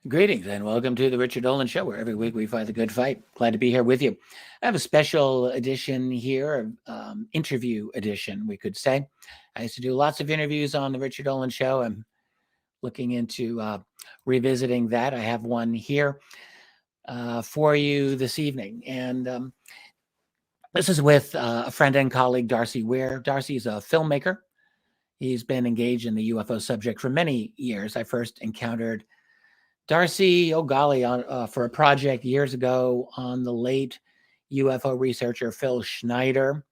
Greetings and welcome to the Richard Dolan Show, where every week we fight the good fight. Glad to be here with you. I have a special edition here, interview edition, we could say. I used to do lots of interviews on the Richard Dolan Show. I'm looking into revisiting that. I have one here for you this evening. And this is with a friend and colleague, Darcy Weir. Darcy is a filmmaker. He's been engaged in the UFO subject for many years. I first encountered Darcy, oh golly, for a project years ago on the late UFO researcher Phil Schneider.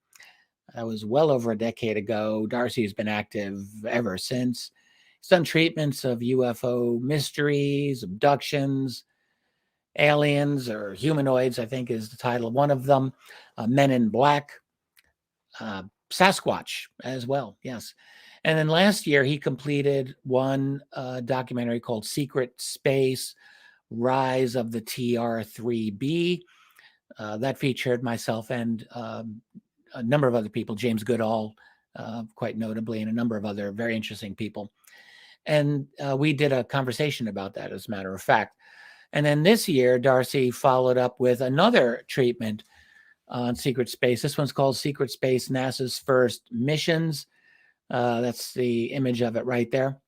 That was well over a decade ago. Darcy has been active ever since. He's done treatments of UFO mysteries, abductions, aliens or humanoids, I think is the title of one of them, Men in Black, Sasquatch as well, yes. And then last year, he completed one documentary called Secret Space, Rise of the TR-3B. That featured myself and a number of other people, James Goodall, quite notably, and a number of other very interesting people. And we did a conversation about that, as a matter of fact. And then this year, Darcy followed up with another treatment on Secret Space. This one's called Secret Space, NASA's First Missions. That's the image of it right there.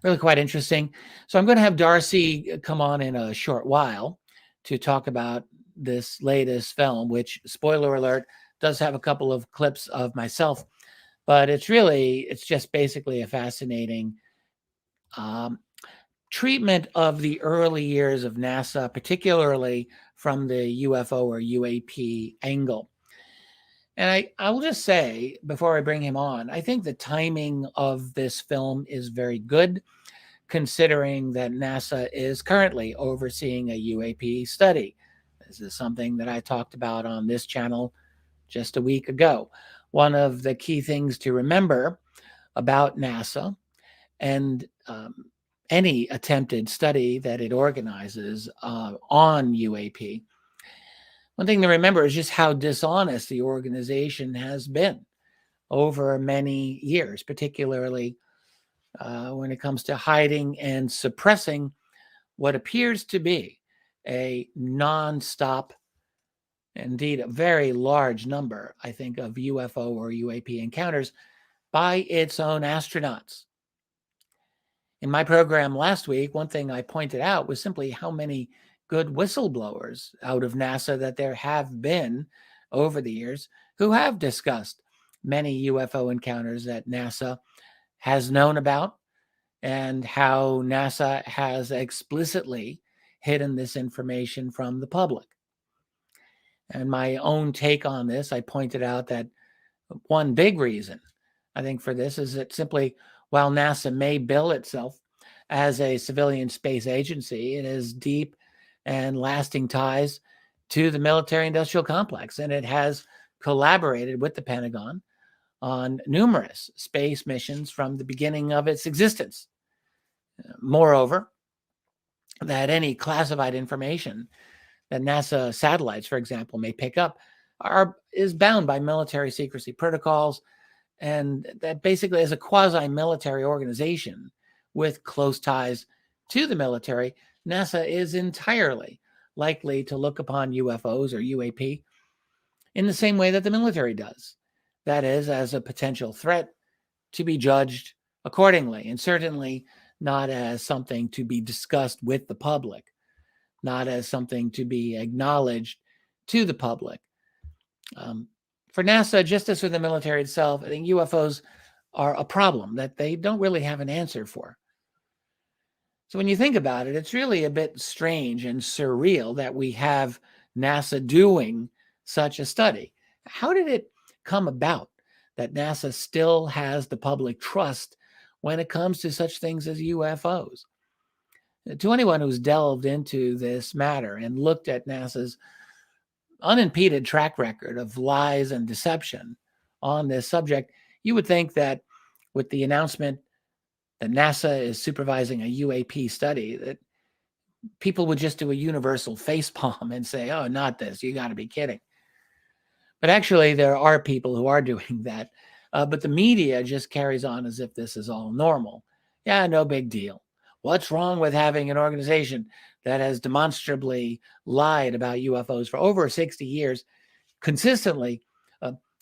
Really quite interesting. So I'm going to have Darcy come on in a short while to talk about this latest film, which, spoiler alert, does have a couple of clips of myself. But it's just basically a fascinating treatment of the early years of NASA, particularly from the UFO or UAP angle. And I will just say, before I bring him on, I think the timing of this film is very good, considering that NASA is currently overseeing a UAP study. This is something that I talked about on this channel just a week ago. One of the key things to remember about NASA and any attempted study that it organizes on UAP, one thing to remember is just how dishonest the organization has been over many years, particularly when it comes to hiding and suppressing what appears to be a nonstop, indeed a very large number, I think, of UFO or UAP encounters by its own astronauts. In my program last week, one thing I pointed out was simply how many good whistleblowers out of NASA that there have been over the years who have discussed many UFO encounters that NASA has known about and how NASA has explicitly hidden this information from the public. And my own take on this, I pointed out that one big reason, I think, for this is that simply while NASA may bill itself as a civilian space agency, it has deep and lasting ties to the military-industrial complex, and it has collaborated with the Pentagon on numerous space missions from the beginning of its existence. Moreover, that any classified information that NASA satellites, for example, may pick up is bound by military secrecy protocols, and that basically as a quasi-military organization with close ties to the military, NASA is entirely likely to look upon UFOs or UAP in the same way that the military does. That is, as a potential threat to be judged accordingly, and certainly not as something to be discussed with the public, not as something to be acknowledged to the public. For NASA, just as for the military itself, I think UFOs are a problem that they don't really have an answer for. So when you think about it, it's really a bit strange and surreal that we have NASA doing such a study. How did it come about that NASA still has the public trust when it comes to such things as UFOs? To anyone who's delved into this matter and looked at NASA's unimpeded track record of lies and deception on this subject, you would think that with the announcement that NASA is supervising a UAP study, that people would just do a universal facepalm and say, oh, not this, you got to be kidding. But actually, there are people who are doing that. But the media just carries on as if this is all normal. Yeah, no big deal. What's wrong with having an organization that has demonstrably lied about UFOs for over 60 years, consistently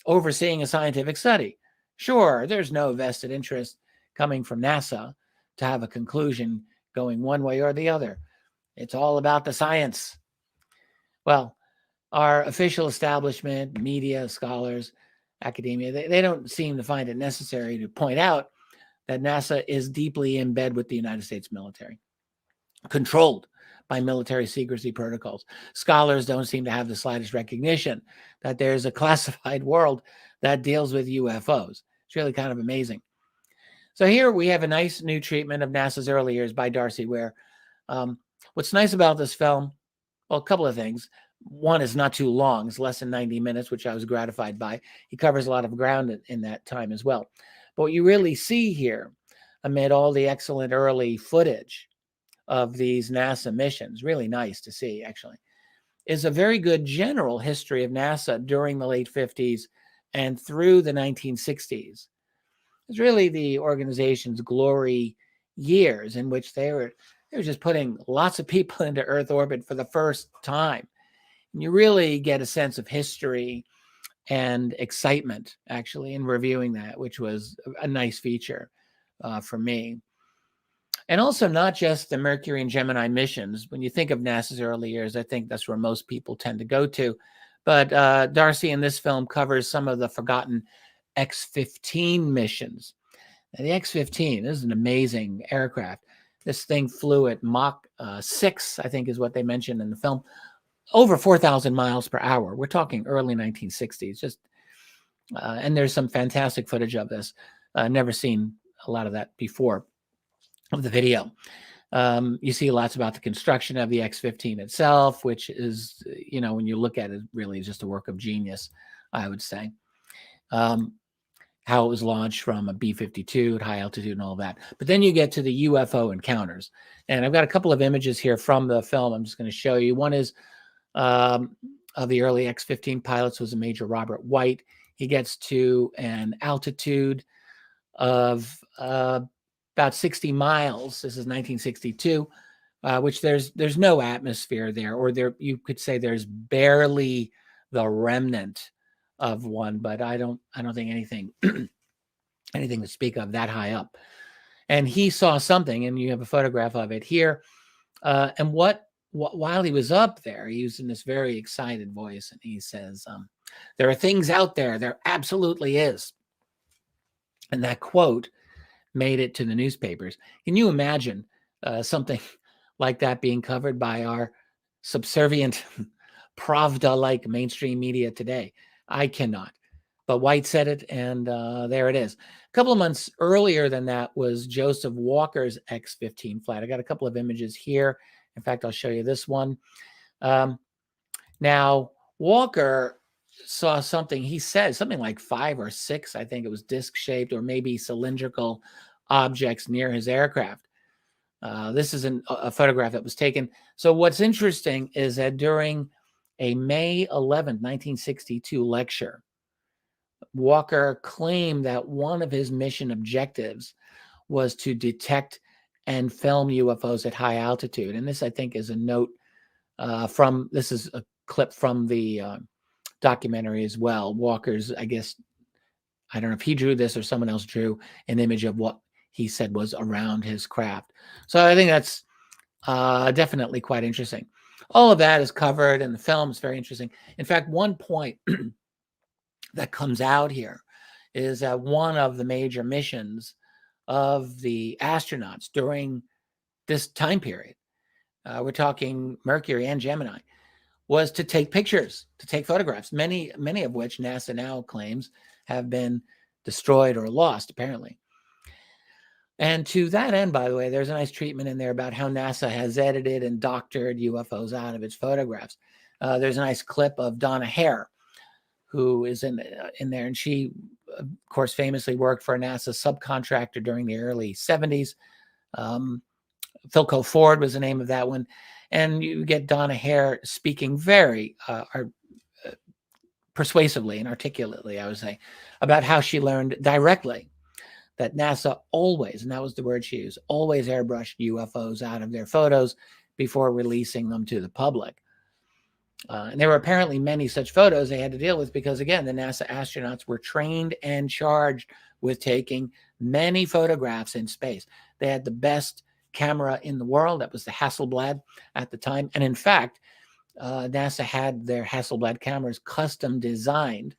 overseeing a scientific study? Sure, there's no vested interest coming from NASA to have a conclusion going one way or the other. It's all about the science. Well, our official establishment, media, scholars, academia, they don't seem to find it necessary to point out that NASA is deeply in bed with the United States military, controlled by military secrecy protocols. Scholars don't seem to have the slightest recognition that there's a classified world that deals with UFOs. It's really kind of amazing. So here we have a nice new treatment of NASA's early years by Darcy Weir. What's nice about this film, well, a couple of things. One, is not too long. It's less than 90 minutes, which I was gratified by. He covers a lot of ground in that time as well. But what you really see here, amid all the excellent early footage of these NASA missions, really nice to see, actually, is a very good general history of NASA during the late 50s and through the 1960s. It's really the organization's glory years in which they were just putting lots of people into Earth orbit for the first time. And you really get a sense of history and excitement, actually, in reviewing that, which was a nice feature for me. And also not just the Mercury and Gemini missions. When you think of NASA's early years, I think that's where most people tend to go to. But Darcy in this film covers some of the forgotten X-15 missions. Now, the X-15 is an amazing aircraft. This thing flew at Mach 6, I think is what they mentioned in the film, over 4,000 miles per hour. We're talking early 1960s. Just and there's some fantastic footage of this. Never seen a lot of that before of the video. You see lots about the construction of the X-15 itself, which is, when you look at it, really just a work of genius, I would say. How it was launched from a B-52 at high altitude and all that. But then you get to the UFO encounters. And I've got a couple of images here from the film I'm just going to show you. One is of the early X-15 pilots was a Major Robert White. He gets to an altitude of about 60 miles. This is 1962, which there's no atmosphere there, or you could say there's barely the remnant of one, but I don't think anything to speak of that high up. And he saw something, and you have a photograph of it here. And while he was up there, he was in this very excited voice, and he says, "There are things out there. There absolutely is." And that quote made it to the newspapers. Can you imagine something like that being covered by our subservient Pravda-like mainstream media today? I cannot. But White said it, and there it is. A couple of months earlier than that was Joseph Walker's X-15 flight. I got a couple of images here. In fact, I'll show you this one. Now, Walker saw something. He said something like 5 or 6, I think it was disc-shaped or maybe cylindrical objects near his aircraft. This is a photograph that was taken. So what's interesting is that during a May 11, 1962 lecture, Walker claimed that one of his mission objectives was to detect and film UFOs at high altitude. And this, I think, is a note this is a clip from the documentary as well. Walker's, I guess, I don't know if he drew this or someone else drew an image of what he said was around his craft. So I think that's definitely quite interesting. All of that is covered in the film. It's very interesting. In fact, one point that comes out here is that one of the major missions of the astronauts during this time period, we're talking Mercury and Gemini, was to take pictures, to take photographs, many of which NASA now claims have been destroyed or lost, apparently. And to that end, by the way, there's a nice treatment in there about how NASA has edited and doctored UFOs out of its photographs. There's a nice clip of Donna Hare, who is in there, and she, of course, famously worked for a NASA subcontractor during the early 70s. Philco Ford was the name of that one. And you get Donna Hare speaking very persuasively and articulately, I would say, about how she learned directly that NASA always, and that was the word she used, always airbrushed UFOs out of their photos before releasing them to the public. And there were apparently many such photos they had to deal with because, again, the NASA astronauts were trained and charged with taking many photographs in space. They had the best camera in the world. That was the Hasselblad at the time. And in fact, NASA had their Hasselblad cameras custom designed.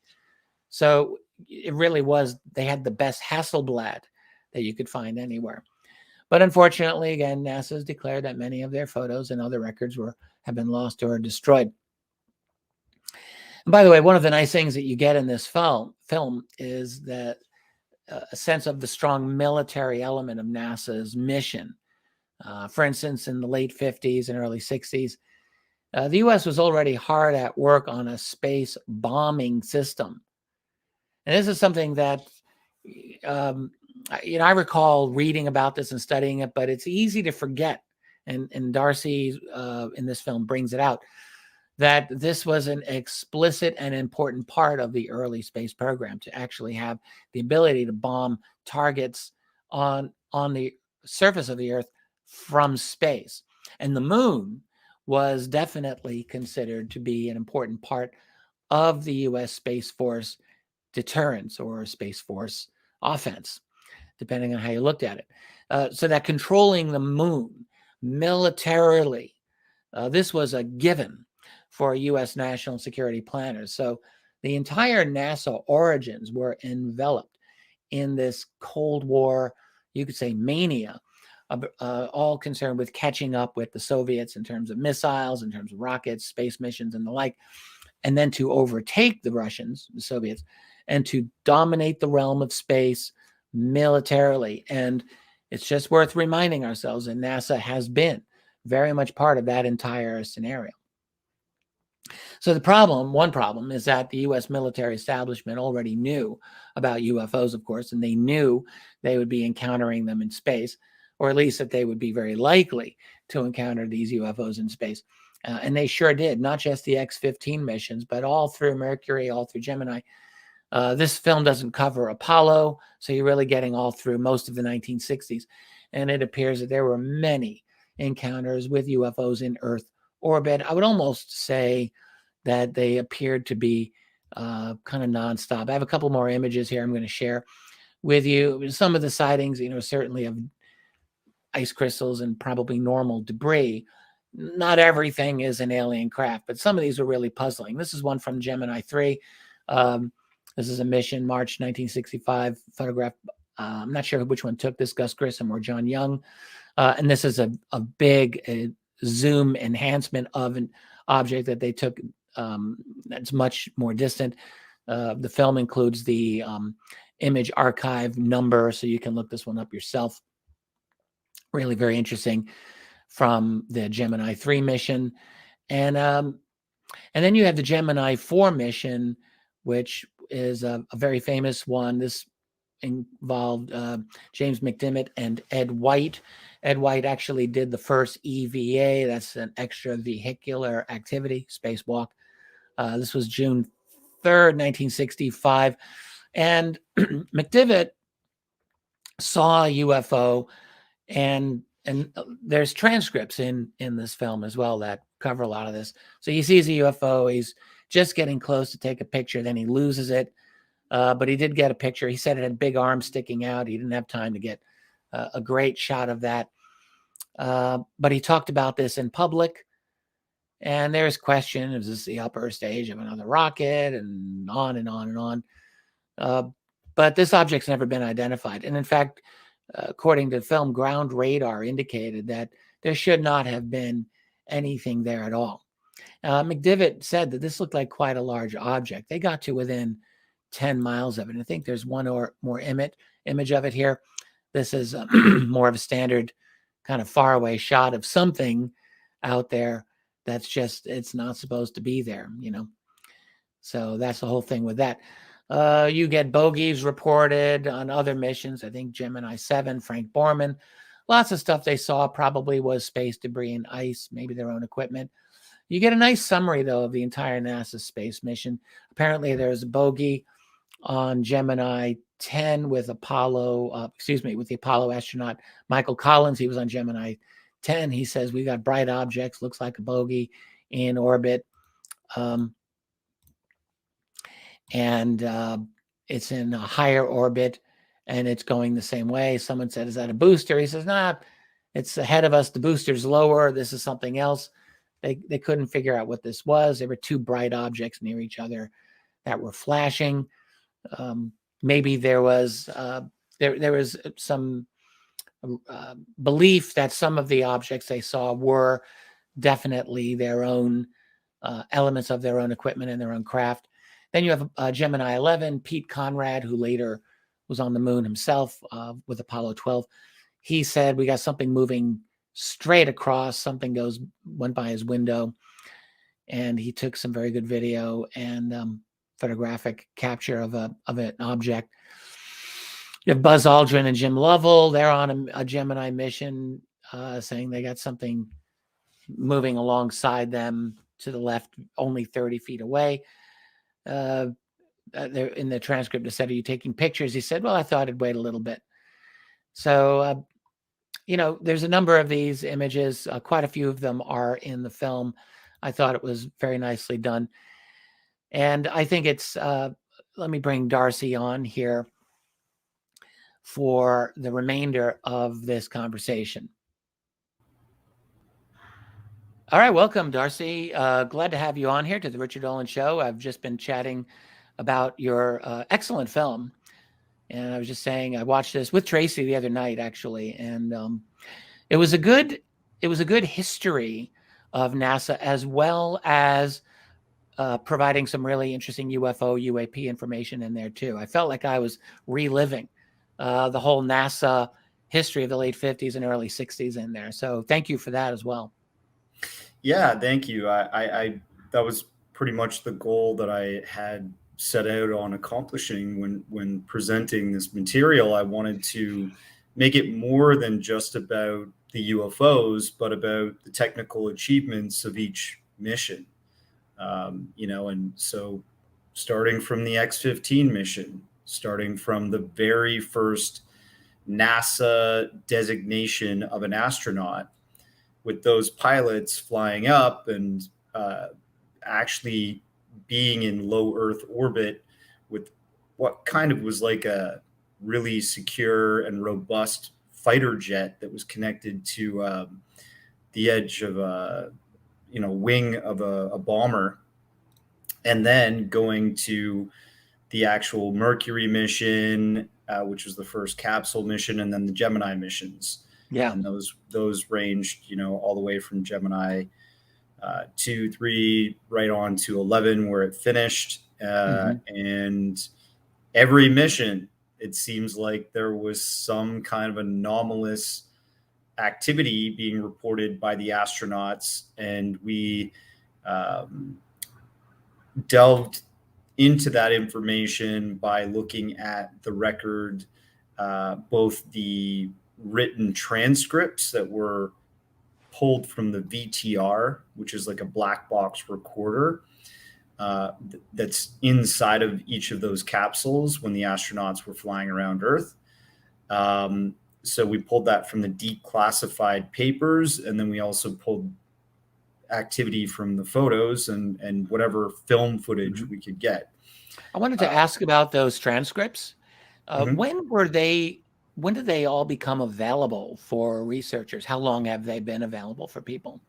So it really was, they had the best Hasselblad that you could find anywhere. But unfortunately, again, NASA has declared that many of their photos and other records have been lost or destroyed. And by the way, one of the nice things that you get in this film is that a sense of the strong military element of NASA's mission. For instance, in the late 50s and early 60s, the U.S. was already hard at work on a space bombing system. And this is something that, I recall reading about this and studying it, but it's easy to forget. And Darcy in this film brings it out, that this was an explicit and important part of the early space program, to actually have the ability to bomb targets on the surface of the Earth from space. And the moon was definitely considered to be an important part of the U.S. Space Force deterrence or Space Force offense, depending on how you looked at it. So that controlling the moon militarily, this was a given for U.S. national security planners. So the entire NASA origins were enveloped in this Cold War, you could say, mania, all concerned with catching up with the Soviets in terms of missiles, in terms of rockets, space missions, and the like, and then to overtake the Russians, the Soviets, and to dominate the realm of space militarily. And it's just worth reminding ourselves that NASA has been very much part of that entire scenario. So one problem is that the U.S. military establishment already knew about UFOs, of course, and they knew they would be encountering them in space, or at least that they would be very likely to encounter these UFOs in space. And they sure did, not just the X-15 missions, but all through Mercury, all through Gemini. This film doesn't cover Apollo, so you're really getting all through most of the 1960s. And it appears that there were many encounters with UFOs in Earth orbit. I would almost say that they appeared to be kind of nonstop. I have a couple more images here I'm going to share with you. Some of the sightings, certainly of ice crystals and probably normal debris. Not everything is an alien craft, but some of these are really puzzling. This is one from Gemini 3. This is a mission, March 1965, photographed. I'm not sure which one took this, Gus Grissom or John Young. And this is a big zoom enhancement of an object that they took that's much more distant. The film includes the image archive number, so you can look this one up yourself. Really very interesting, from the Gemini 3 mission. And then you have the Gemini 4 mission, which is a very famous one. This involved James McDiarmid and Ed White. Ed White actually did the first EVA, that's an extravehicular activity, spacewalk. This was June 3rd, 1965. And McDiarmid saw a UFO, and there's transcripts in this film as well that cover a lot of this. So he sees a UFO, he's just getting close to take a picture, then he loses it. But he did get a picture. He said it had big arms sticking out. He didn't have time to get a great shot of that. But he talked about this in public. And there's question, is this the upper stage of another rocket? And on and on and on. But this object's never been identified. And in fact, according to the film, ground radar indicated that there should not have been anything there at all. McDiarmid said that this looked like quite a large object. They got to within 10 miles of it. I think there's one or more image of it here. This is more of a standard kind of faraway shot of something out there that's just, it's not supposed to be there, So that's the whole thing with that. You get bogeys reported on other missions. I think Gemini 7, Frank Borman. Lots of stuff they saw probably was space debris and ice, maybe their own equipment. You get a nice summary, though, of the entire NASA space mission. Apparently, there's a bogey on Gemini 10 with with the Apollo astronaut Michael Collins. He was on Gemini 10. He says, we got bright objects, looks like a bogey in orbit. And it's in a higher orbit and it's going the same way. Someone said, is that a booster? He says, nah, it's ahead of us. The booster's lower. This is something else. They couldn't figure out what this was. There were two bright objects near each other that were flashing. Maybe there was some belief that some of the objects they saw were definitely their own elements of their own equipment and their own craft. Then you have Gemini 11, Pete Conrad, who later was on the moon himself with Apollo 12. He said, we got something moving straight across. Something went by his window. And he took some very good video and photographic capture of an object. You have Buzz Aldrin and Jim Lovell. They're on a Gemini mission, saying they got something moving alongside them to the left, only 30 feet away. In the transcript, it said, are you taking pictures? He said, well, I thought I'd wait a little bit. So, there's a number of these images. Quite a few of them are in the film. I thought it was very nicely done. And I think it's, let me bring Darcy on here for the remainder of this conversation. All right, welcome, Darcy. Glad to have you on here to the Richard Dolan Show. I've just been chatting about your excellent film. And I was just saying, I watched this with Tracy the other night, actually. And it was a good history of NASA, as well as providing some really interesting UFO, UAP information in there too. I felt like I was reliving the whole NASA history of the late 50s and early 60s in there. So thank you for that as well. Yeah, thank you. I that was pretty much the goal that I had set out on accomplishing when presenting this material. I wanted to make it more than just about the UFOs, but about the technical achievements of each mission. And so starting from the X-15 mission, starting from the very first NASA designation of an astronaut, with those pilots flying up and actually being in low Earth orbit with what kind of was like a really secure and robust fighter jet that was connected to the edge of a wing of a bomber, and then going to the actual Mercury mission, which was the first capsule mission, and then the Gemini missions. Yeah. And those ranged, all the way from Gemini 2, 3, right on to 11, where it finished. And every mission, it seems like there was some kind of anomalous activity being reported by the astronauts. And we delved into that information by looking at the record, both the written transcripts that were pulled from the VTR, which is like a black box recorder that's inside of each of those capsules when the astronauts were flying around Earth. So we pulled that from the declassified papers, and then we also pulled activity from the photos and whatever film footage we could get. I wanted to ask about those transcripts. When did they all become available for researchers? How long have they been available for people?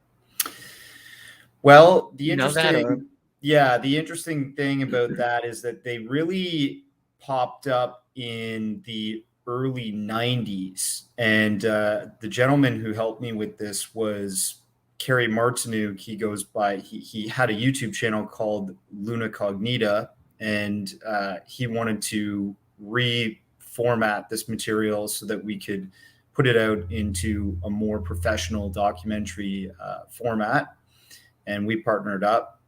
Well, the interesting thing about that is that they really popped up in the early 90s. And the gentleman who helped me with this was Kerry Martinuk. He had a YouTube channel called Luna Cognita, and he wanted to reformat this material so that we could put it out into a more professional documentary format. And we partnered up.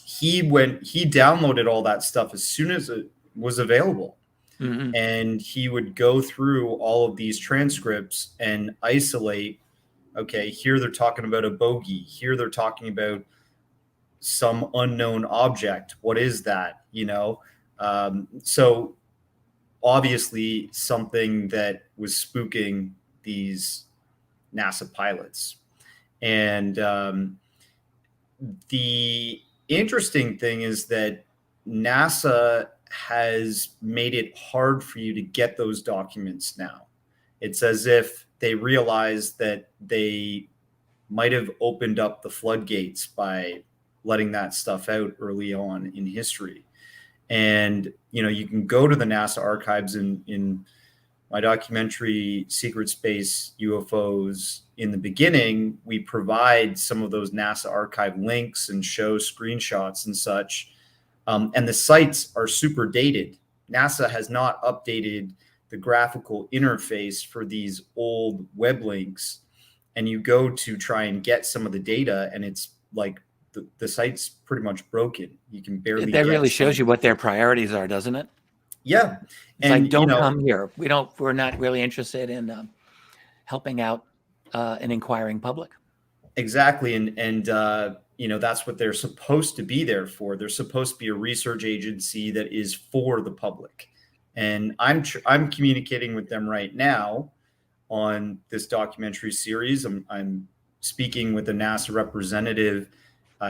He downloaded all that stuff as soon as it was available. And he would go through all of these transcripts and isolate, okay, here they're talking about a bogey. Here they're talking about some unknown object. What is that? So obviously something that was spooking these NASA pilots. And the interesting thing is that NASA has made it hard for you to get those documents now. It's as if they realize that they might have opened up the floodgates by letting that stuff out early on in history. And, you know, you can go to the NASA archives in my documentary, Secret Space UFOs. In the beginning, we provide some of those NASA archive links and show screenshots and such. And the sites are super dated. NASA has not updated the graphical interface for these old web links. And you go to try and get some of the data, and it's like the site's pretty much broken. You can barely That get really shows some. you what their priorities are, doesn't it? Yeah. It's And, like, don't come here. We're not really interested in helping out an inquiring public. Exactly. And you know, that's what they're supposed to be there for. They're supposed to be a research agency that is for the public. And I'm communicating with them right now on this documentary series. I'm speaking with a NASA representative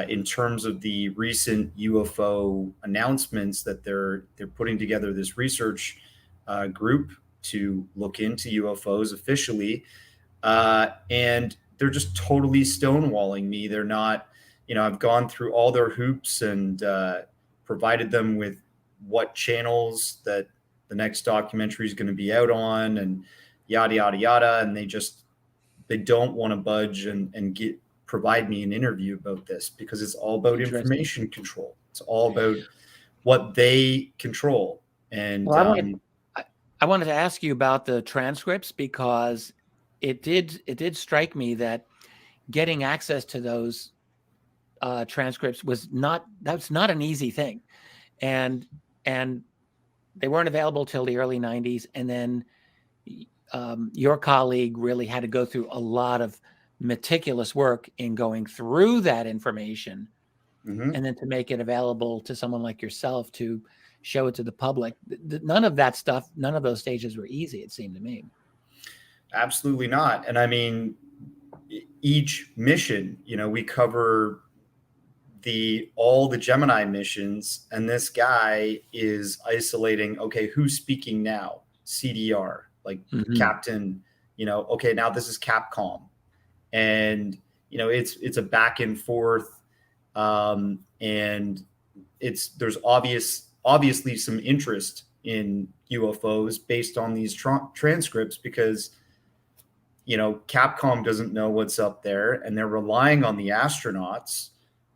in terms of the recent UFO announcements that they're putting together this research group to look into UFOs officially, and they're just totally stonewalling me. They're not, you know, I've gone through all their hoops and provided them with what channels that the next documentary is going to be out on, and yada yada yada, and they don't want to budge and provide me an interview about this, because it's all about information control. It's all about what they control. And well, I wanted to ask you about the transcripts, because it did strike me that getting access to those transcripts that's not an easy thing, and they weren't available till the early 90s, and then your colleague really had to go through a lot of meticulous work in going through that information, and then to make it available to someone like yourself to show it to the public. None of that stuff, none of those stages were easy, it seemed to me. Absolutely not. And I mean, each mission, you know, we cover all the Gemini missions, and this guy is isolating, okay, who's speaking now? CDR, like Captain, you know, okay, now this is Capcom. And, you know, it's a back and forth. And there's obviously some interest in UFOs based on these transcripts, because, you know, Capcom doesn't know what's up there, and they're relying on the astronauts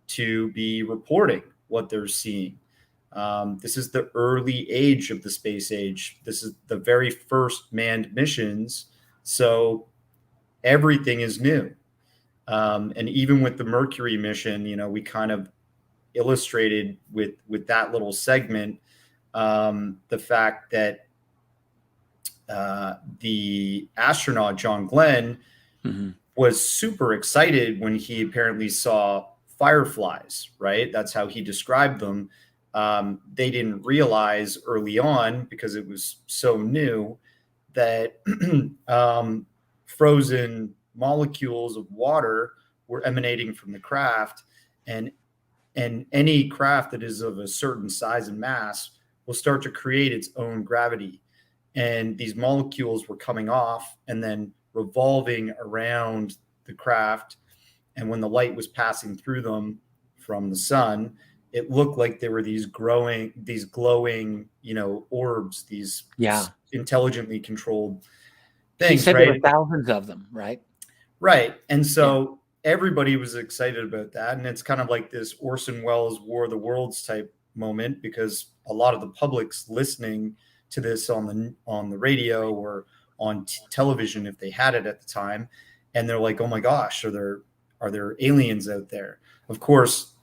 to be reporting what they're seeing. This is the early age of the space age. This is the very first manned missions. So everything is new. And even with the Mercury mission, you know, we kind of illustrated with that little segment the fact that the astronaut John Glenn was super excited when he apparently saw fireflies, right? That's how he described them. They didn't realize early on, because it was so new, that frozen molecules of water were emanating from the craft, and any craft that is of a certain size and mass will start to create its own gravity. And these molecules were coming off and then revolving around the craft. And when the light was passing through them from the sun, it looked like there were these glowing, you know, orbs, these intelligently controlled things. He said there were thousands of them, right? Right. And so everybody was excited about that. And it's kind of like this Orson Welles War of the Worlds type moment, because a lot of the public's listening to this on the radio or on television, if they had it at the time, and they're like, oh my gosh, are there aliens out there? Of course,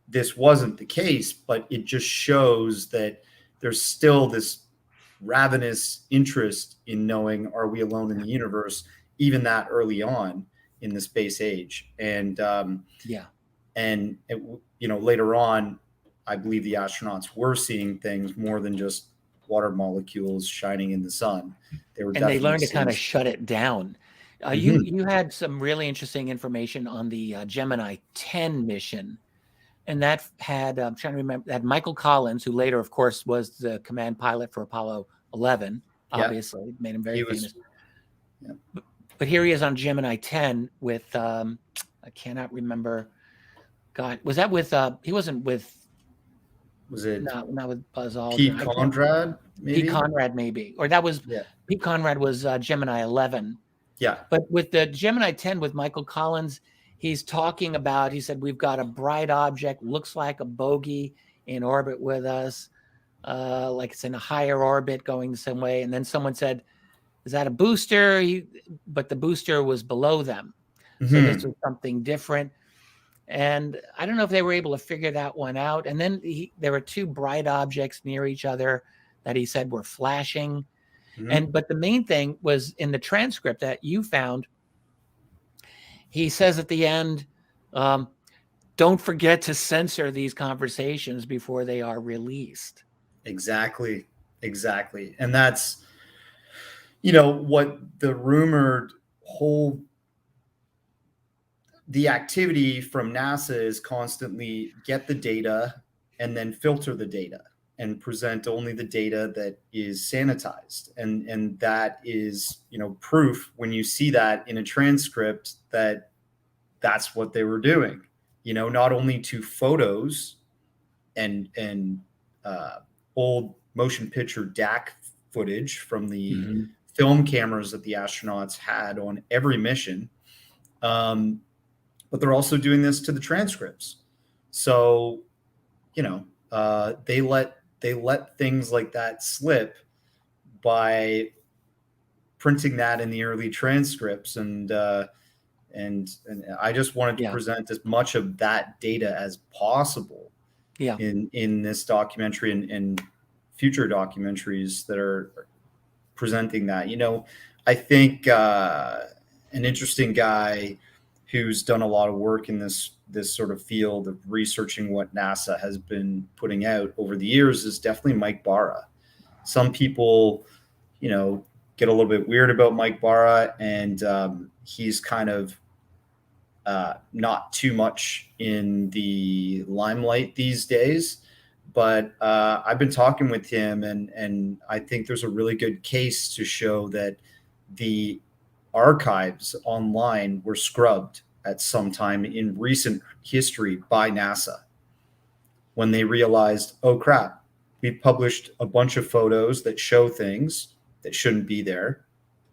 this wasn't the case, but it just shows that there's still this ravenous interest in knowing, are we alone in the universe, even that early on in the space age. And and it, you know, later on, I believe the astronauts were seeing things more than just water molecules shining in the sun. They were And they definitely learned to kind of seeing. shut it down. You had some really interesting information on the Gemini 10 mission, and that had I'm trying to remember that Michael Collins, who later, of course, was the command pilot for Apollo 11. Yeah, Obviously, made him very he famous. was. Yeah. But here he is on Gemini 10 with I cannot remember. God, was that with? He wasn't with. Was it Not with Buzz Aldrin. Pete Conrad? Pete Maybe. Conrad, maybe, or that was Yeah. Pete Conrad was Gemini 11. Yeah. But with the Gemini 10 with Michael Collins, he's talking about, he said, we've got a bright object, looks like a bogey in orbit with us, like it's in a higher orbit going the same way. And then someone said, is that a booster? But the booster was below them. So this was something different. And I don't know if they were able to figure that one out. And then there were two bright objects near each other that he said were flashing. But the main thing was in the transcript that you found, he says at the end, don't forget to censor these conversations before they are released. Exactly. And that's, what the rumored the activity from NASA is constantly get the data and then filter the data and present only the data that is sanitized. And that is, proof when you see that in a transcript that that's what they were doing, not only to photos and old motion picture DAC footage from the film cameras that the astronauts had on every mission, but they're also doing this to the transcripts. So, they let things like that slip by printing that in the early transcripts, and I just wanted to present as much of that data as possible in this documentary and future documentaries that are presenting that. I think an interesting guy who's done a lot of work in this sort of field of researching what NASA has been putting out over the years is definitely Mike Barra. Some people, get a little bit weird about Mike Barra, and he's kind of not too much in the limelight these days. But I've been talking with him, and I think there's a really good case to show that the archives online were scrubbed at some time in recent history by NASA when they realized, oh crap, we published a bunch of photos that show things that shouldn't be there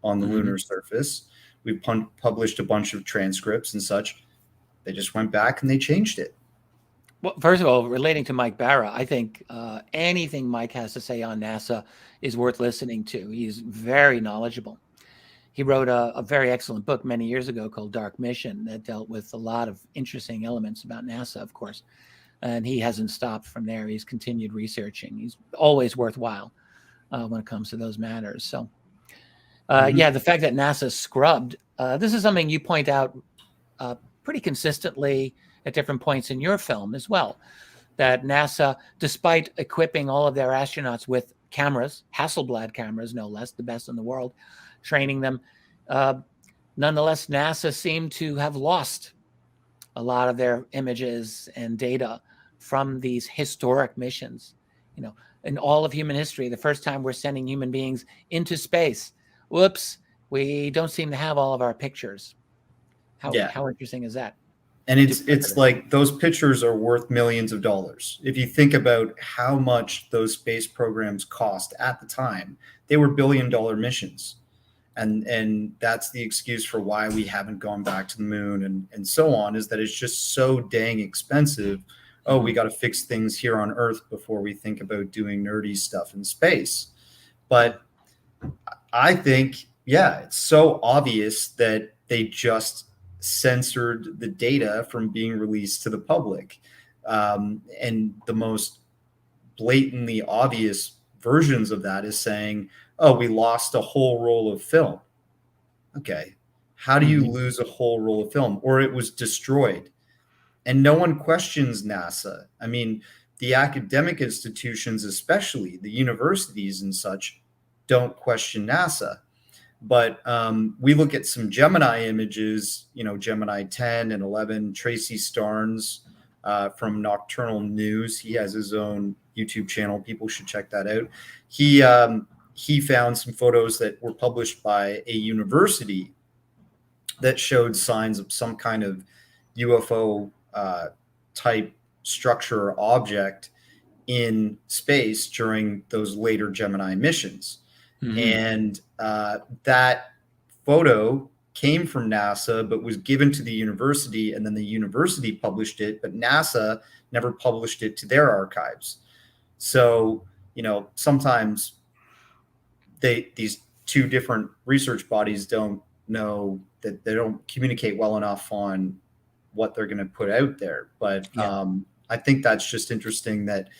on the lunar surface. We published a bunch of transcripts and such. They just went back and they changed it. Well, first of all, relating to Mike Barra, I think anything Mike has to say on NASA is worth listening to. He's very knowledgeable. He wrote a very excellent book many years ago called Dark Mission that dealt with a lot of interesting elements about NASA, of course. And he hasn't stopped from there. He's continued researching. He's always worthwhile when it comes to those matters. So, the fact that NASA scrubbed, this is something you point out pretty consistently at different points in your film as well, that NASA, despite equipping all of their astronauts with cameras, Hasselblad cameras, no less, the best in the world, training them, nonetheless, NASA seemed to have lost a lot of their images and data from these historic missions. In all of human history, the first time we're sending human beings into space, whoops, we don't seem to have all of our pictures. How interesting is that? And it's like those pictures are worth millions of dollars. If you think about how much those space programs cost at the time, they were billion-dollar missions. And that's the excuse for why we haven't gone back to the moon and so on, is that it's just so dang expensive. Oh, we got to fix things here on Earth before we think about doing nerdy stuff in space. But I think, it's so obvious that they just censored the data from being released to the public. And the most blatantly obvious versions of that is saying, oh, we lost a whole roll of film. Okay. How do you lose a whole roll of film? Or it was destroyed. And no one questions NASA. I mean, the academic institutions, especially the universities and such, don't question NASA. But we look at some Gemini images, Gemini 10 and 11, Tracy Starnes from Nocturnal News. He has his own YouTube channel. People should check that out. He found some photos that were published by a university that showed signs of some kind of UFO type structure or object in space during those later Gemini missions. Mm-hmm. And that photo came from NASA, but was given to the university, and then the university published it, but NASA never published it to their archives. So, sometimes these two different research bodies don't know, that they don't communicate well enough on what they're going to put out there. But I think that's just interesting that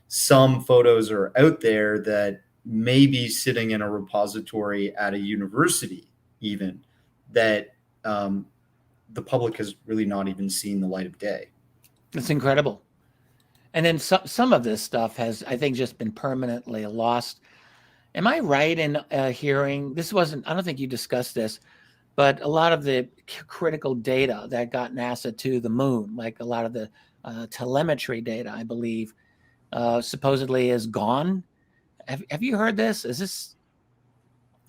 some photos are out there that may be sitting in a repository at a university, even that the public has really not even seen the light of day. It's incredible. And then some of this stuff has, I think, just been permanently lost. Am I right in hearing, I don't think you discussed this, but a lot of the critical data that got NASA to the moon, like a lot of the telemetry data, I believe, supposedly is gone. Have you heard this? Is this?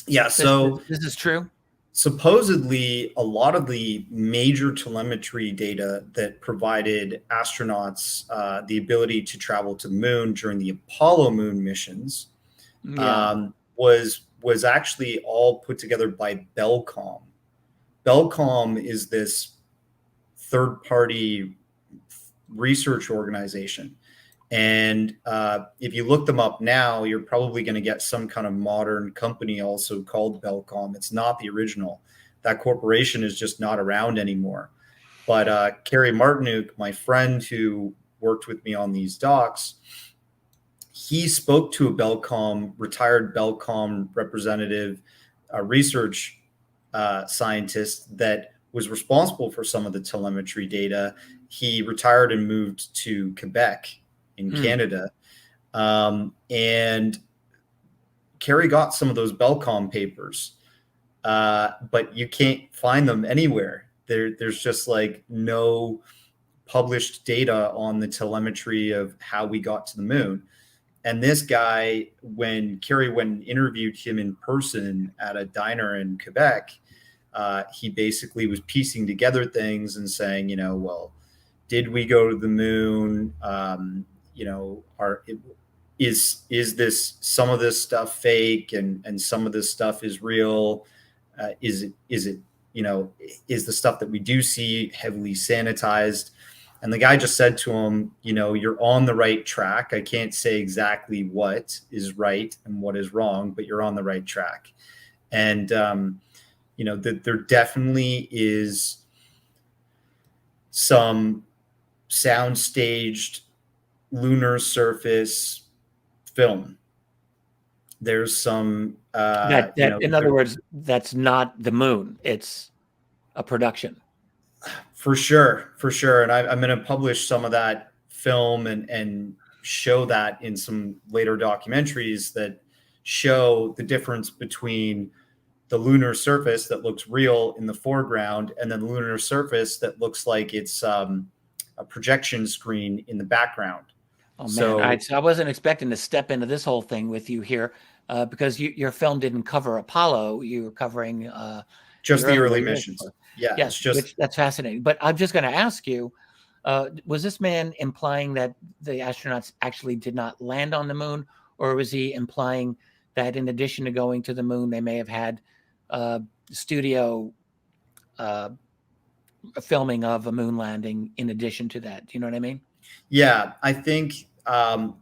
Yeah. So this is true. Supposedly, a lot of the major telemetry data that provided astronauts the ability to travel to the moon during the Apollo moon missions was actually all put together by Belcom. Belcom is this third-party research organization. And if you look them up now, you're probably going to get some kind of modern company also called Belcom. It's not the original. That corporation is just not around anymore. But Kerry Martinuk, my friend who worked with me on these docs, he spoke to a retired Belcom representative, a research scientist that was responsible for some of the telemetry data. He retired and moved to Quebec in Canada. And Kerry got some of those Belcom papers, but you can't find them anywhere. There's just like no published data on the telemetry of how we got to the moon. And this guy, when Kerry went and interviewed him in person at a diner in Quebec, he basically was piecing together things and saying, well, did we go to the moon? Is this, some of this stuff fake and some of this stuff is real? Is the stuff that we do see heavily sanitized? And the guy just said to him, you're on the right track. I can't say exactly what is right and what is wrong, but you're on the right track. And, that there definitely is some sound-staged lunar surface film. There's some in other words, that's not the moon, it's a production. For sure. And I'm going to publish some of that film and show that in some later documentaries that show the difference between the lunar surface that looks real in the foreground and then the lunar surface that looks like it's a projection screen in the background. Oh, man. So I wasn't expecting to step into this whole thing with you here because your film didn't cover Apollo. You were covering just the early missions. Yeah, yes, that's fascinating. But I'm just going to ask you, was this man implying that the astronauts actually did not land on the moon, or was he implying that in addition to going to the moon, they may have had studio filming of a moon landing in addition to that? Do you know what I mean? Yeah, I think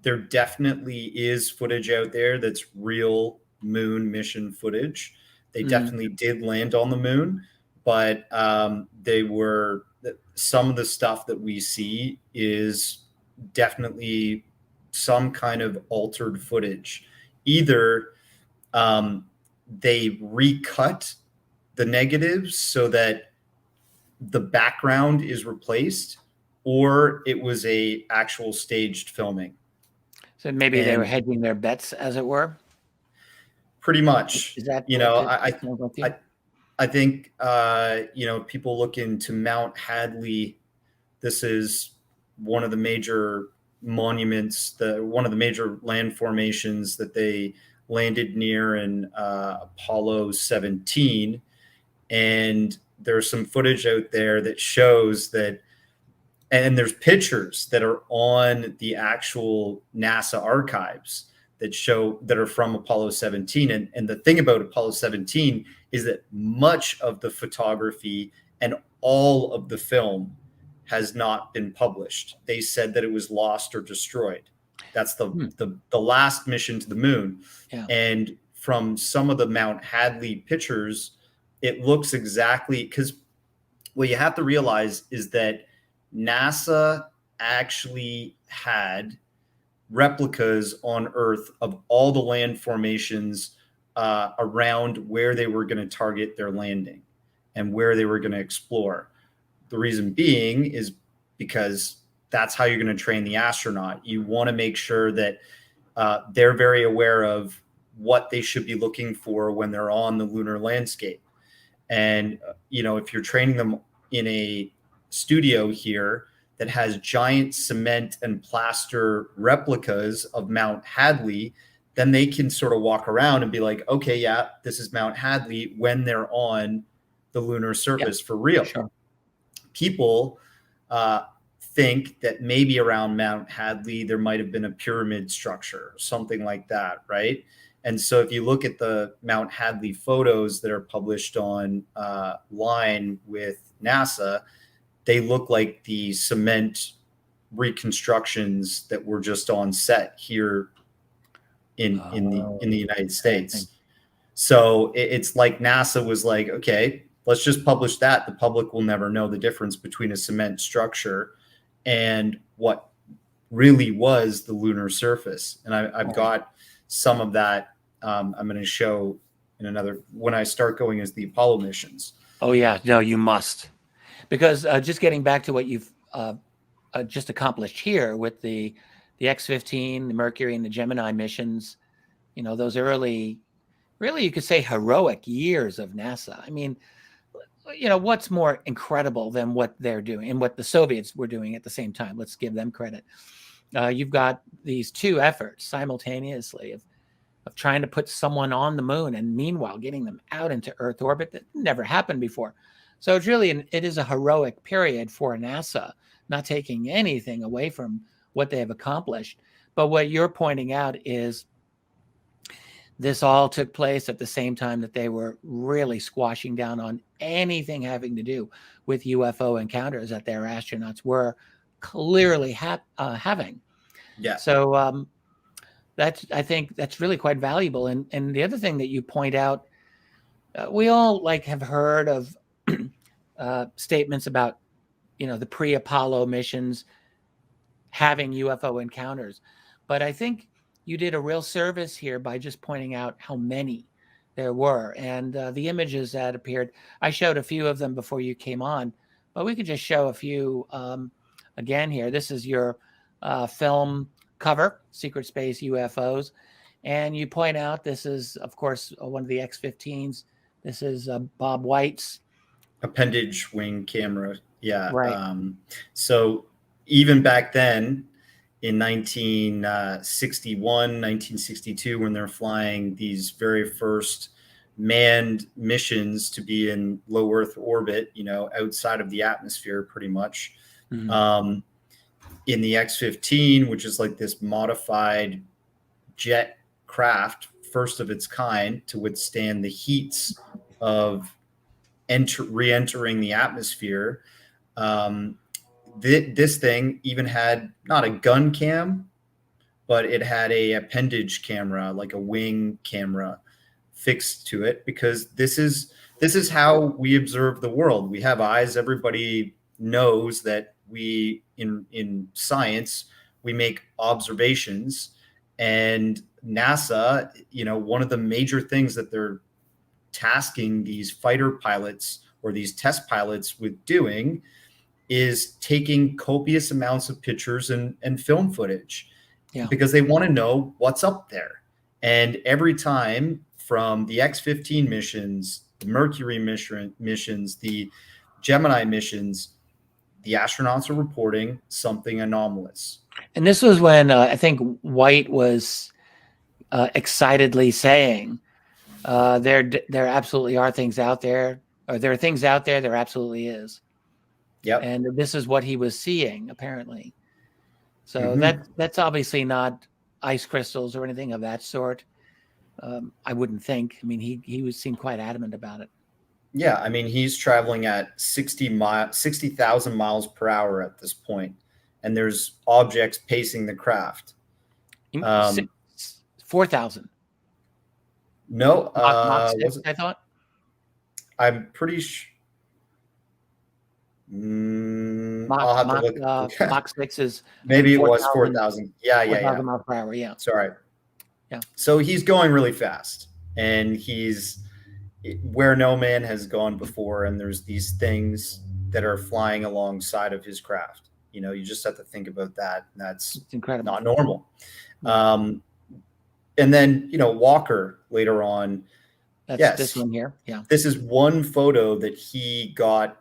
there definitely is footage out there that's real moon mission footage. They definitely did land on the moon, but some of the stuff that we see is definitely some kind of altered footage. Either they recut the negatives so that the background is replaced, or it was a actual staged filming. So maybe they were And hedging their bets, as it were. pretty much, Is that you what know, it sounds like to you? I think, you know, people look into Mount Hadley. This is one of the major monuments, one of the major land formations that they landed near in Apollo 17. And there's some footage out there that shows that, and there's pictures that are on the actual NASA archives that show that are from Apollo 17. And the thing about Apollo 17 is that much of the photography and all of the film has not been published. They said that it was lost or destroyed. That's the last mission to the moon. Yeah. And from some of the Mount Hadley pictures, it looks exactly, because what you have to realize is that NASA actually had replicas on Earth of all the land formations around where they were going to target their landing and where they were going to explore. The reason being is because that's how you're going to train the astronaut. You want to make sure that they're very aware of what they should be looking for when they're on the lunar landscape. And, you know, if you're training them in a studio here that has giant cement and plaster replicas of Mount Hadley, then they can sort of walk around and be like, okay, yeah, this is Mount Hadley when they're on the lunar surface for real. Sure. People think that maybe around Mount Hadley, there might have been a pyramid structure, something like that, right? And so if you look at the Mount Hadley photos that are published on line with NASA, they look like the cement reconstructions that were just on set here in the United States. So it's like NASA was like, okay, let's just publish that. The public will never know the difference between a cement structure and what really was the lunar surface. And I've got some of that. I'm going to show in another, when I start going as the Apollo missions. Oh yeah, no, you must, because just getting back to what you've just accomplished here with the X-15, the Mercury, and the Gemini missions, you know, those early, really, you could say heroic years of NASA. I mean, you know, what's more incredible than what they're doing and what the Soviets were doing at the same time? Let's give them credit. You've got these two efforts simultaneously of trying to put someone on the moon and meanwhile getting them out into Earth orbit. That never happened before. So it's really, it is a heroic period for NASA, not taking anything away from what they have accomplished. But what you're pointing out is this all took place at the same time that they were really squashing down on anything having to do with UFO encounters that their astronauts were clearly having. Yeah. So I think that's really quite valuable. And the other thing that you point out, we all have heard of statements about, you know, the pre-Apollo missions having UFO encounters. But I think you did a real service here by just pointing out how many there were. And the images that appeared, I showed a few of them before you came on, but we could just show a few again here. This is your film cover, Secret Space UFOs. And you point out this is, of course, one of the X-15s. This is Bob White's appendage wing camera. Yeah. Right. So even back then in 1961, 1962, when they're flying these very first manned missions to be in low Earth orbit, you know, outside of the atmosphere pretty much. Mm-hmm. In the X-15, which is like this modified jet craft, first of its kind to withstand the heats of re-entering the atmosphere. This thing even had not a gun cam, but it had a appendage camera, like a wing camera fixed to it, because this is how we observe the world. We have eyes. Everybody knows that we in science, we make observations. And NASA, you know, one of the major things that they're tasking these fighter pilots or these test pilots with doing is taking copious amounts of pictures and film footage Yeah. because they want to know what's up there. And every time, from the X-15 missions, the Mercury missions, the Gemini missions, the astronauts are reporting something anomalous. And this was when I think White was excitedly saying, there absolutely are things out there, or there are things out there. There absolutely is. Yep. And this is what he was seeing, apparently. So Mhm. that's obviously not ice crystals or anything of that sort. I wouldn't think. I mean, he seemed quite adamant about it. Yeah, I mean, he's traveling at 60,000 miles per hour at this point, and there's objects pacing the craft. 4,000. No, Mach 6, was it? I thought. I'm pretty sure. I'll have to look. Mach 6 is, I think, Maybe it was 4,000. Yeah, yeah, yeah. 4,000 miles per hour. Yeah. Sorry. Yeah. So he's going really fast, and he's where no man has gone before, and there's these things that are flying alongside of his craft. You just have to think about that. That's It's incredible. not normal. And then, Walker later on. That's yes, this one here. Yeah. This is one photo that he got,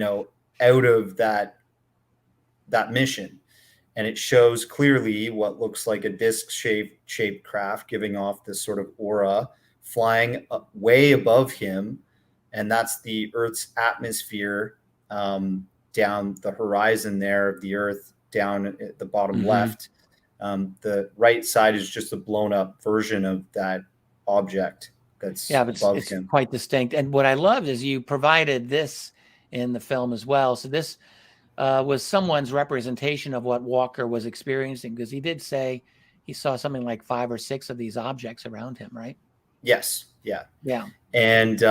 out of that mission. And it shows clearly what looks like a disc-shaped craft giving off this sort of aura, flying way above him. And that's the Earth's atmosphere down the horizon there of the Earth, down at the bottom left. The right side is just a blown up version of that object that's above it's him. Quite distinct. And what I loved is you provided this in the film as well. So this was someone's representation of what Walker was experiencing, because he did say he saw something like 5 or 6 of these objects around him, right? Yes. Yeah. Yeah. And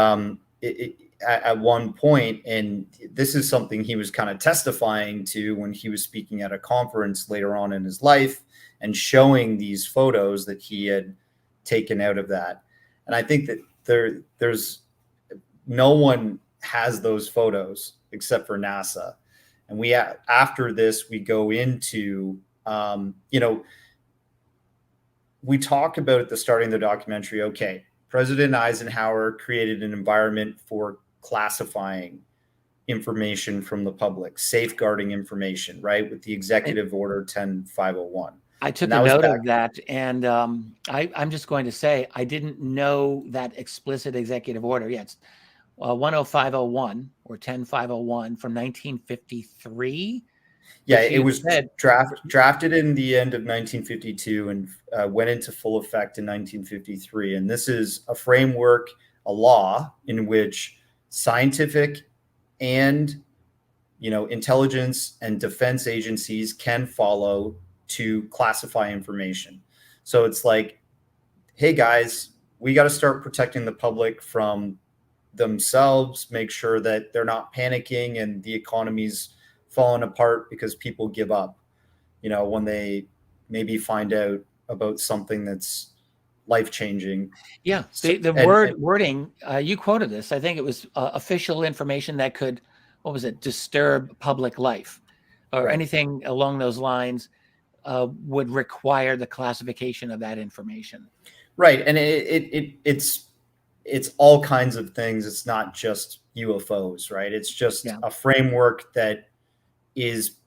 at one point, and this is something he was kind of testifying to when he was speaking at a conference later on in his life and showing these photos that he had taken out of that. And I think that there's no one has those photos except for NASA. And after this, we go into, we talk about at the starting of the documentary, okay, President Eisenhower created an environment for classifying information from the public, safeguarding information, right, with the Executive Order 10501. I took a note of that, and I'm just going to say I didn't know that explicit executive order. Yeah, it's 10501 or 10501 from 1953. Yeah, it was drafted in the end of 1952 and went into full effect in 1953. And this is a framework, a law in which scientific and intelligence and defense agencies can follow to classify information. So it's like, hey guys, we got to start protecting the public from themselves, make sure that they're not panicking and the economy's falling apart because people give up, when they maybe find out about something that's life-changing. Yeah, wording, you quoted this. I think it was official information that could, disturb public life or anything along those lines would require the classification of that information. Right, and it's all kinds of things. It's not just UFOs, right? It's just a framework that is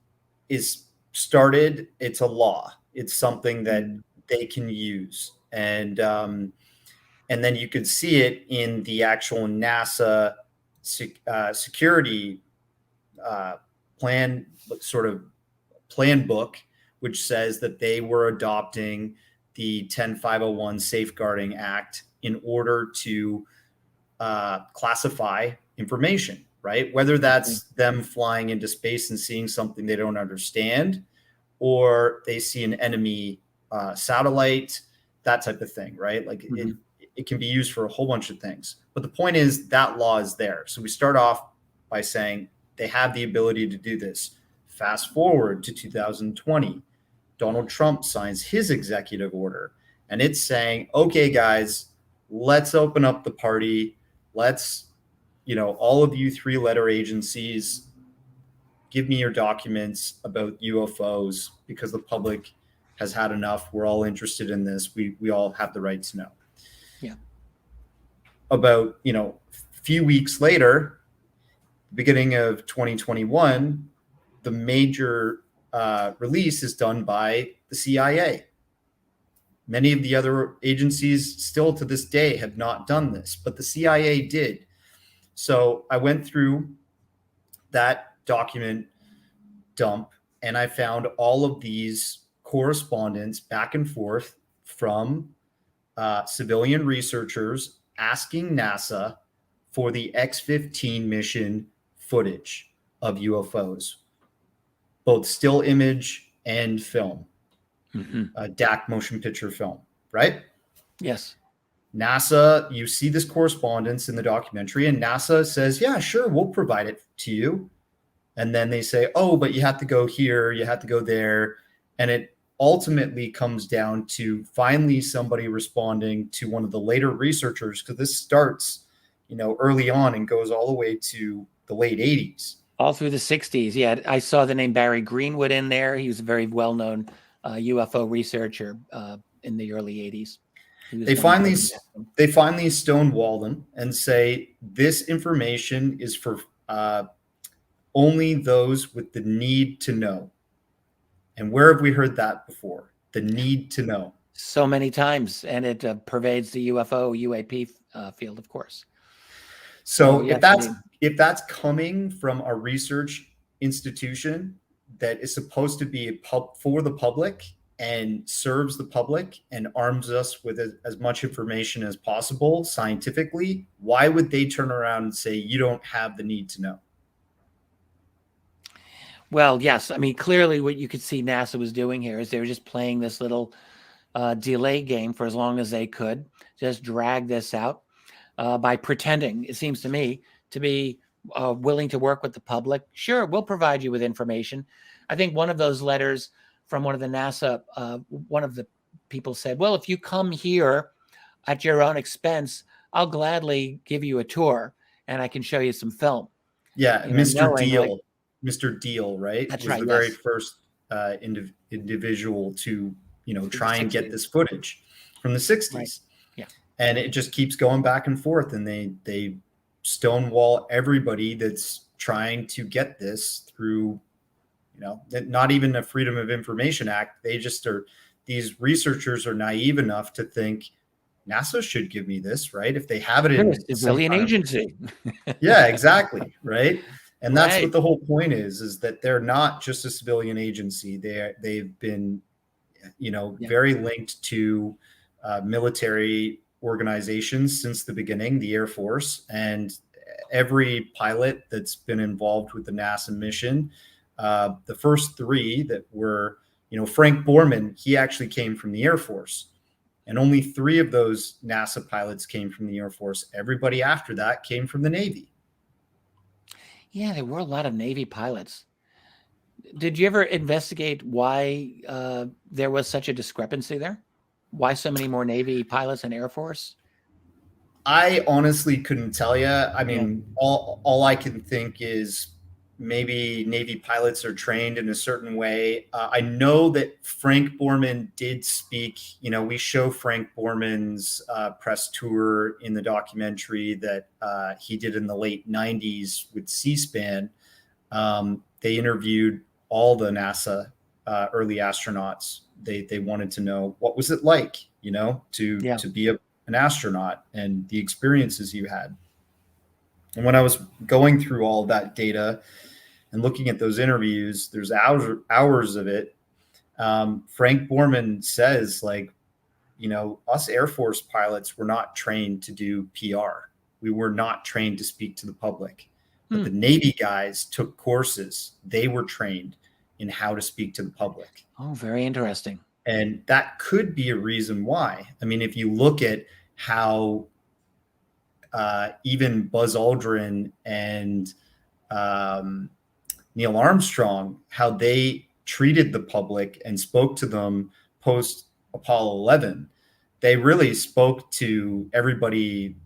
started. It's a law. It's something that they can use, and then you could see it in the actual NASA security plan book, which says that they were adopting the 10501 Safeguarding Act in order to classify information, right? Whether that's them flying into space and seeing something they don't understand, or they see an enemy satellite, that type of thing, right? Like it can be used for a whole bunch of things. But the point is that law is there. So we start off by saying they have the ability to do this. Fast forward to 2020. Donald Trump signs his executive order, and it's saying, okay, guys, let's open up the party. Let's, all of you 3-letter agencies, give me your documents about UFOs because the public has had enough. We're all interested in this. We all have the right to know. Yeah. About, a few weeks later, beginning of 2021, the major release is done by the CIA. Many of the other agencies still to this day have not done this, but the CIA did. So I went through that document dump and I found all of these correspondence back and forth from civilian researchers asking NASA for the X-15 mission footage of UFOs, both still image and film, DAC motion picture film, right? Yes. NASA, you see this correspondence in the documentary, and NASA says, yeah, sure, we'll provide it to you. And then they say, oh, but you have to go here, you have to go there. And it ultimately comes down to finally somebody responding to one of the later researchers, because this starts, early on and goes all the way to the late 80s. All through the 60s. Yeah, I saw the name Barry Greenwood in there. He was a very well-known UFO researcher in the early 80s. They finally stonewall them and say, this information is for only those with the need to know. And where have we heard that before? The need to know. So many times, and it pervades the UFO, UAP field, of course. So yes, if that's coming from a research institution that is supposed to be for the public and serves the public and arms us with as much information as possible scientifically, why would they turn around and say you don't have the need to know? Well, yes. I mean, clearly what you could see NASA was doing here is they were just playing this little delay game for as long as they could, just drag this out by pretending, it seems to me, to be willing to work with the public. Sure, we'll provide you with information. I think one of those letters from one of the NASA, one of the people said, well, if you come here at your own expense, I'll gladly give you a tour and I can show you some film. Yeah, Mr. Deal. Mr. Deal, right? That's was right. The very first individual to, try and get this footage from the 60s. Right. Yeah. And it just keeps going back and forth. And they stonewall everybody that's trying to get this through, not even a Freedom of Information Act. They just are, these researchers are naive enough to think NASA should give me this, right? If they have it in a civilian agency. Yeah, exactly. Right. And that's what the whole point is that they're not just a civilian agency. They've been, very linked to military organizations since the beginning, the Air Force, and every pilot that's been involved with the NASA mission. The first three that were, Frank Borman, he actually came from the Air Force. And only 3 of those NASA pilots came from the Air Force. Everybody after that came from the Navy. Yeah, there were a lot of Navy pilots. Did you ever investigate why there was such a discrepancy there? Why so many more Navy pilots and Air Force? I honestly couldn't tell you. I mean, all I can think is maybe Navy pilots are trained in a certain way. I know that Frank Borman did speak. We show Frank Borman's press tour in the documentary that he did in the late 90s with C-SPAN. They interviewed all the NASA early astronauts. They wanted to know, what was it like, to be an astronaut and the experiences you had. And when I was going through all of that data and looking at those interviews, there's hours of it. Frank Borman says, us Air Force pilots were not trained to do PR. We were not trained to speak to the public. But the Navy guys took courses. They were trained in how to speak to the public. Oh, very interesting. And that could be a reason why. I mean, if you look at how even Buzz Aldrin and Neil Armstrong, how they treated the public and spoke to them post Apollo 11, they really spoke to everybody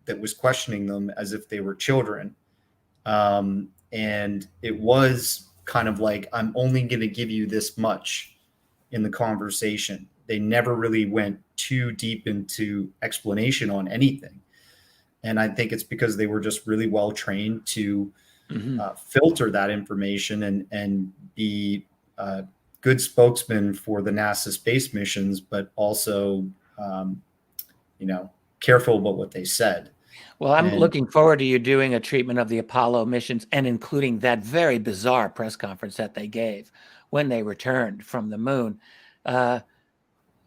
that was questioning them as if they were children. And it was kind of like, I'm only going to give you this much in the conversation. They never really went too deep into explanation on anything. And I think it's because they were just really well trained to filter that information and be good spokesman for the NASA space missions, but also, careful about what they said. Well, I'm looking forward to you doing a treatment of the Apollo missions and including that very bizarre press conference that they gave when they returned from the moon.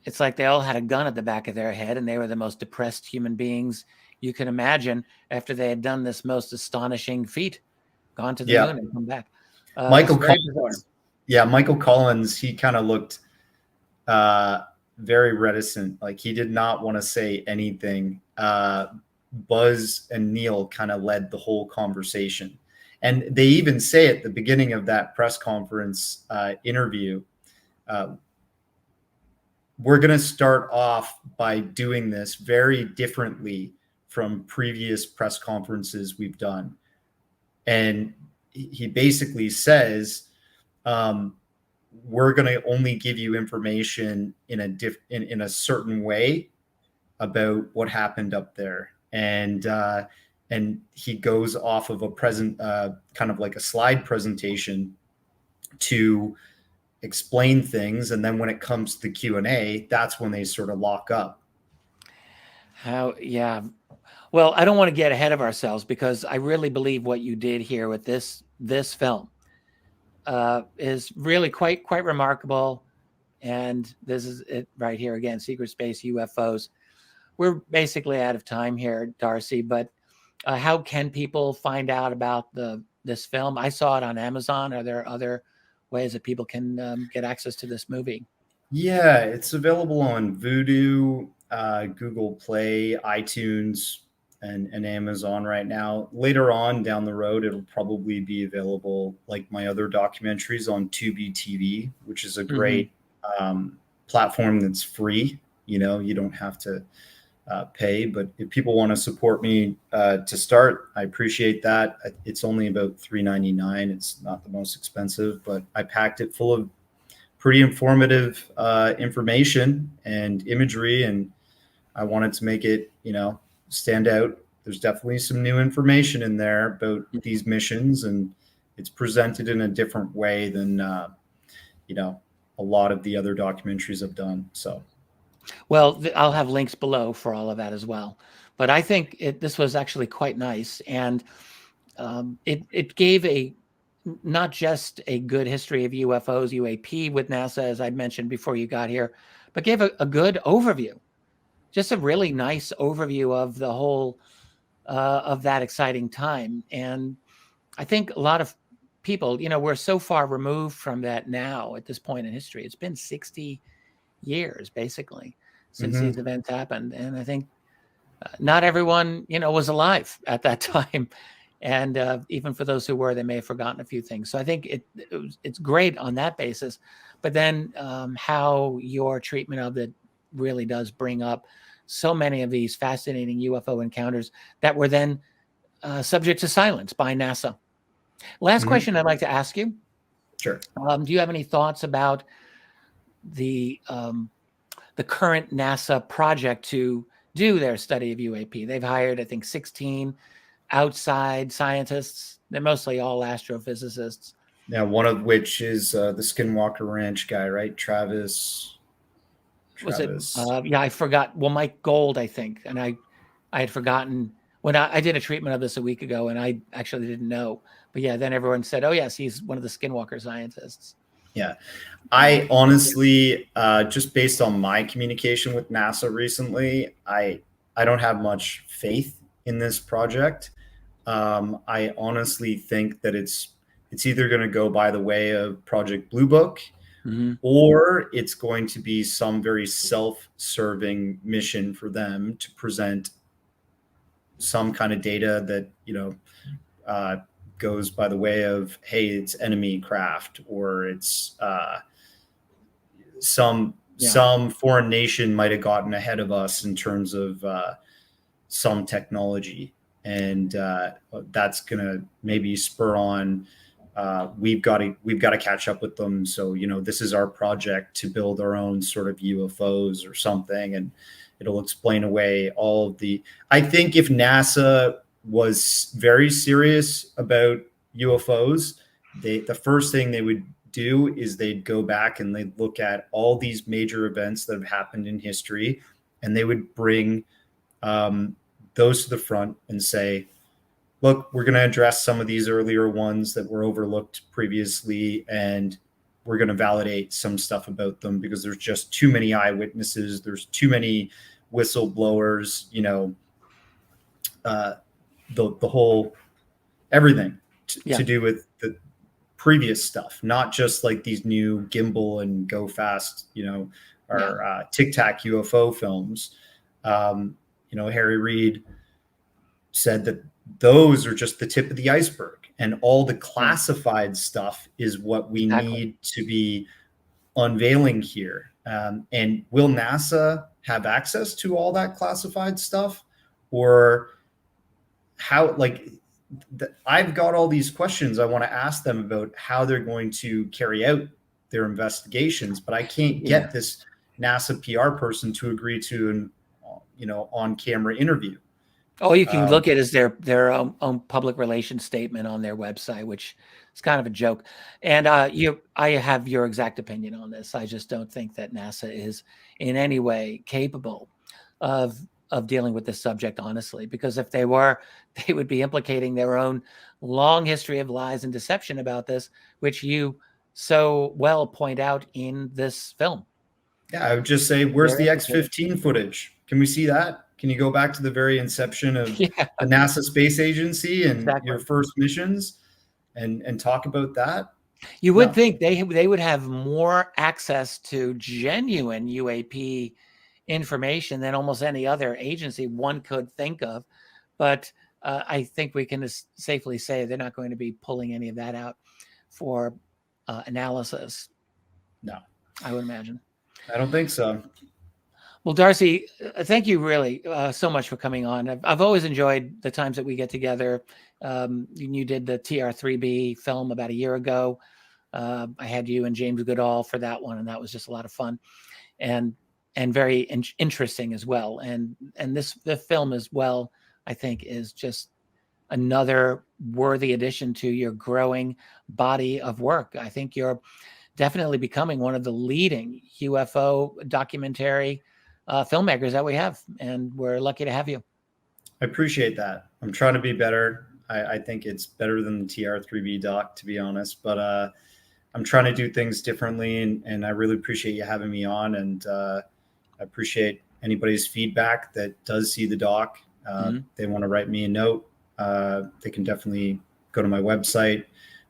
It's like they all had a gun at the back of their head and they were the most depressed human beings you can imagine after they had done this most astonishing feat, gone to the moon and come back. Michael Collins, he kind of looked very reticent. Like he did not want to say anything. Buzz and Neil kind of led the whole conversation. And they even say at the beginning of that press conference interview, we're going to start off by doing this very differently from previous press conferences we've done. And he basically says, we're going to only give you information in a certain way about what happened up there. And he goes off of a kind of like a slide presentation to explain things. And then when it comes to the Q&A, that's when they sort of lock up. Well, I don't want to get ahead of ourselves because I really believe what you did here with this film is really quite remarkable. And this is it right here again, Secret Space UFOs. We're basically out of time here, Darcy, but how can people find out about this film? I saw it on Amazon. Are there other ways that people can get access to this movie? Yeah, it's available on Vudu, Google Play, iTunes, and Amazon right now. Later on down the road, it'll probably be available like my other documentaries on Tubi TV, which is a great platform that's free. You don't have to pay, but if people want to support me to start, I appreciate that. It's only about $3.99. It's not the most expensive, but I packed it full of pretty informative information and imagery, and I wanted to make it, stand out. There's definitely some new information in there about these missions, and it's presented in a different way than, a lot of the other documentaries I've done. So. Well, I'll have links below for all of that as well. But I think this was actually quite nice. And it gave not just a good history of UFOs, UAP with NASA, as I mentioned before you got here, but gave a good overview, just a really nice overview of the whole of that exciting time. And I think a lot of people, we're so far removed from that now at this point in history. It's been 60 years basically since these events happened, and I think not everyone was alive at that time, and even for those who were, they may have forgotten a few things. So I think it's great on that basis, but then how your treatment of it really does bring up so many of these fascinating UFO encounters that were then subject to silence by NASA. Last question I'd like to ask you. Sure. Do you have any thoughts about the current NASA project to do their study of UAP? They've hired, I think, 16 outside scientists. They're mostly all astrophysicists. Yeah, one of which is the Skinwalker Ranch guy, right? Travis. Was it? I forgot. Well, Mike Gold, I think, and I had forgotten when I did a treatment of this a week ago, and I actually didn't know. But yeah, then everyone said, "Oh yes, he's one of the Skinwalker scientists." Yeah, I honestly, just based on my communication with NASA recently, I don't have much faith in this project. I honestly think that it's either going to go by the way of Project Blue Book, or it's going to be some very self-serving mission for them to present some kind of data that goes by the way of, hey, it's enemy craft, or it's some foreign nation might have gotten ahead of us in terms of some technology, and that's going to maybe spur on we've got to catch up with them. So, this is our project to build our own sort of UFOs or something. And it'll explain away all of I think if NASA was very serious about UFOs, the first thing they would do is they'd go back and they'd look at all these major events that have happened in history, and they would bring those to the front and say, look, we're going to address some of these earlier ones that were overlooked previously, and we're going to validate some stuff about them because there's just too many eyewitnesses. There's too many whistleblowers, the whole everything to do with the previous stuff, not just like these new gimbal and go fast, or Tic Tac UFO films. Harry Reid said that those are just the tip of the iceberg, and all the classified stuff is what we need to be unveiling here. And will NASA have access to all that classified stuff, or how? I've got all these questions I want to ask them about how they're going to carry out their investigations, but I can't get this NASA PR person to agree to an on-camera interview. All you can look at is their own public relations statement on their website, which is kind of a joke. And I have your exact opinion on this. I just don't think that NASA is in any way capable of dealing with this subject, honestly, because if they were, they would be implicating their own long history of lies and deception about this, which you so well point out in this film. Yeah, I would just say, where's the X-15 footage? Can we see that? Can you go back to the very inception of the NASA Space Agency and your first missions and talk about that? You would think they would have more access to genuine UAP information than almost any other agency one could think of. But I think we can safely say they're not going to be pulling any of that out for analysis. No, I would imagine. I don't think so. Well, Darcy, thank you really so much for coming on. I've always enjoyed the times that we get together. You did the TR3B film about a year ago. I had you and James Goodall for that one, and that was just a lot of fun and very interesting as well. And the film as well, I think, is just another worthy addition to your growing body of work. I think you're definitely becoming one of the leading UFO documentary filmmakers that we have, and we're lucky to have you. I appreciate that. I'm trying to be better. I think it's better than the TR3B doc, to be honest, but I'm trying to do things differently, and I really appreciate you having me on, and I appreciate anybody's feedback that does see the doc. They want to write me a note. They can definitely go to my website,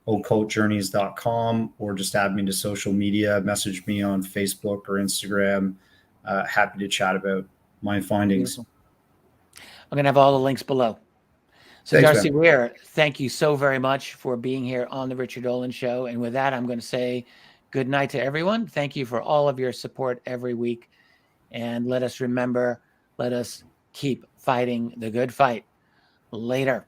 occultjourneys.com, or just add me to social media, message me on Facebook or Instagram. Happy to chat about my findings. Beautiful. I'm going to have all the links below. So Thanks, Darcy Weir, thank you so very much for being here on the Richard Dolan Show. And with that, I'm going to say good night to everyone. Thank you for all of your support every week. And let us remember, let us keep fighting the good fight. Later.